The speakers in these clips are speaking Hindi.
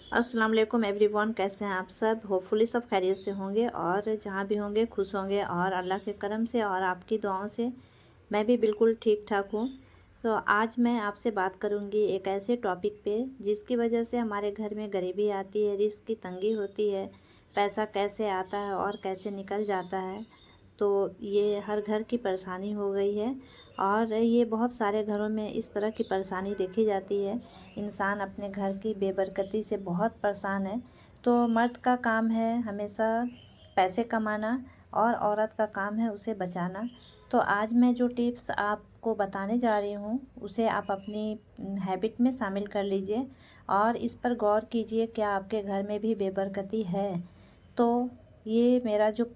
अस्सलाम वालेकुम एवरीवन, कैसे हैं आप सब। होपफुली सब खैरियत से होंगे और जहाँ भी होंगे खुश होंगे और अल्लाह के करम से और आपकी दुआओं से मैं भी बिल्कुल ठीक ठाक हूँ। तो आज मैं आपसे बात करूँगी एक ऐसे टॉपिक पे जिसकी वजह से हमारे घर में गरीबी आती है, रिस्क की तंगी होती है, पैसा कैसे आता है और कैसे निकल जाता है। तो ये हर घर की परेशानी हो गई है और ये बहुत सारे घरों में इस तरह की परेशानी देखी जाती है। इंसान अपने घर की बेबरकती से बहुत परेशान है। तो मर्द का काम है हमेशा पैसे कमाना और औरत का काम है उसे बचाना। तो आज मैं जो टिप्स आपको बताने जा रही हूँ उसे आप अपनी हैबिट में शामिल कर लीजिए और इस पर गौर कीजिए क्या आपके घर में भी बेबरकती है। तो ये मेरा जो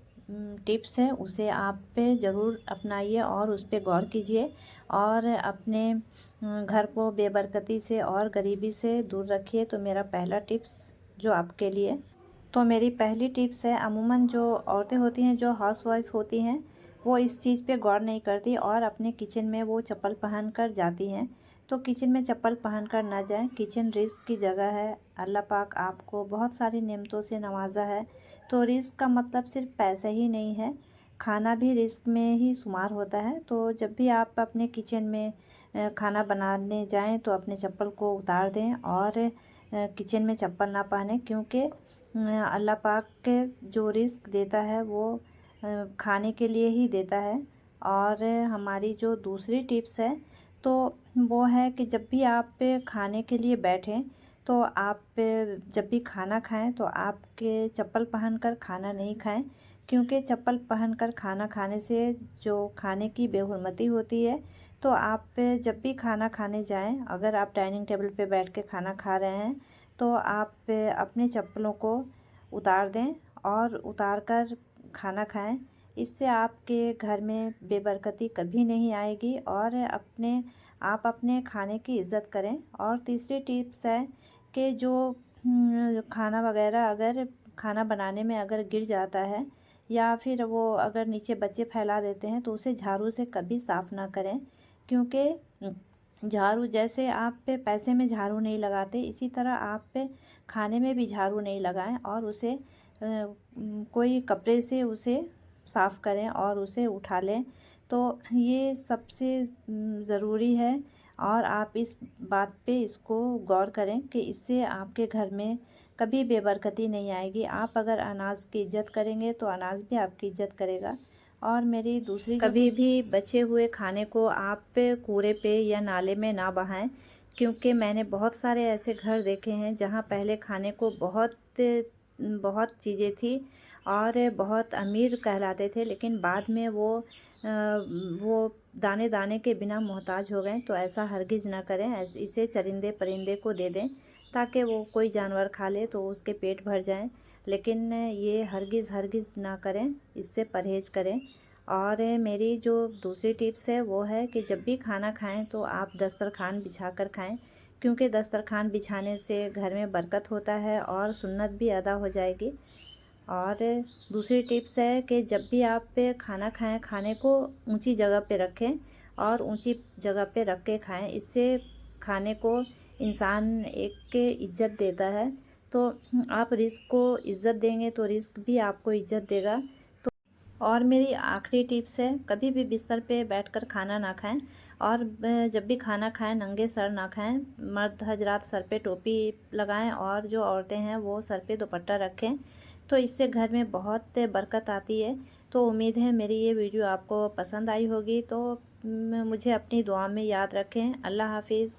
टिप्स है उसे आप पे ज़रूर अपनाइए और उस पे गौर कीजिए और अपने घर को बेबरकती से और गरीबी से दूर रखिए। तो मेरा पहला टिप्स जो आपके लिए, तो मेरी पहली टिप्स है, अमूमन जो औरतें होती हैं जो हाउसवाइफ होती हैं वो इस चीज़ पे गौर नहीं करती और अपने किचन में वो चप्पल पहन कर जाती हैं। तो किचन में चप्पल पहन कर ना जाएं। किचन रिस्क की जगह है। अल्लाह पाक आपको बहुत सारी नेमतों से नवाजा है। तो रिस्क का मतलब सिर्फ पैसे ही नहीं है, खाना भी रिस्क में ही शुमार होता है। तो जब भी आप अपने किचन में खाना बनाने जाएं तो अपने चप्पल को उतार दें और किचन में चप्पल ना पहने, क्योंकि अल्लाह पाक के जो रिस्क देता है वो खाने के लिए ही देता है। और हमारी जो दूसरी टिप्स है तो वो है कि जब भी आप खाने के लिए बैठें तो आप जब भी खाना खाएं तो आपके चप्पल पहनकर खाना नहीं खाएं, क्योंकि चप्पल पहनकर खाना खाने से जो खाने की बेहुरमती होती है। तो आप जब भी खाना खाने जाएं, अगर आप डाइनिंग टेबल पे बैठ के खाना खा रहे हैं तो आप अपने चप्पलों को उतार दें और उतार कर खाना खाएं। इससे आपके घर में बेबरकती कभी नहीं आएगी और आप अपने खाने की इज़्ज़त करें। और तीसरी टिप्स है कि जो खाना वगैरह अगर खाना बनाने में अगर गिर जाता है या फिर वो अगर नीचे बच्चे फैला देते हैं तो उसे झाड़ू से कभी साफ़ ना करें, क्योंकि झाड़ू जैसे आप पे पैसे में झाड़ू नहीं लगाते इसी तरह आप पे खाने में भी झाड़ू नहीं लगाएं और उसे कोई कपड़े से उसे साफ़ करें और उसे उठा लें। तो ये सबसे ज़रूरी है और आप इस बात पे इसको गौर करें कि इससे आपके घर में कभी बेबरकती नहीं आएगी। आप अगर अनाज की इज़्ज़त करेंगे तो अनाज भी आपकी इज़्ज़त करेगा। और मेरी दूसरी कभी भी बचे हुए खाने को आप कूड़े पे या नाले में ना बहाएं, क्योंकि मैंने बहुत सारे ऐसे घर देखे हैं जहां पहले खाने को बहुत बहुत चीज़ें थी और बहुत अमीर कहलाते थे, लेकिन बाद में वो दाने दाने के बिना मोहताज हो गए। तो ऐसा हरगिज़ ना करें। इसे चरिंदे परिंदे को दे दें ताकि वो कोई जानवर खा ले तो उसके पेट भर जाए, लेकिन ये हरगिज़ हरगिज़ ना करें, इससे परहेज़ करें। और मेरी जो दूसरी टिप्स है वो है कि जब भी खाना खाएं तो आप दस्तरखान बिछा कर खाएं, क्योंकि दस्तरखान बिछाने से घर में बरकत होता है और सुन्नत भी अदा हो जाएगी। और दूसरी टिप्स है कि जब भी आप खाना खाएं, खाने को ऊंची जगह पे रखें और ऊंची जगह पे रख के खाएं। इससे खाने को इंसान एक के इज्जत देता है। तो आप रिस्क को इज्जत देंगे तो रिस्क भी आपको इज्जत देगा। तो और मेरी आखिरी टिप्स है, कभी भी बिस्तर पे बैठकर खाना ना खाएं और जब भी खाना खाएं नंगे सर ना खाएं। मर्द हजरात सर पे टोपी लगाएं और जो औरतें हैं वो सर पे दुपट्टा रखें। तो इससे घर में बहुत बरकत आती है। तो उम्मीद है मेरी ये वीडियो आपको पसंद आई होगी। तो मुझे अपनी दुआ में याद रखें। अल्लाह हाफिज़।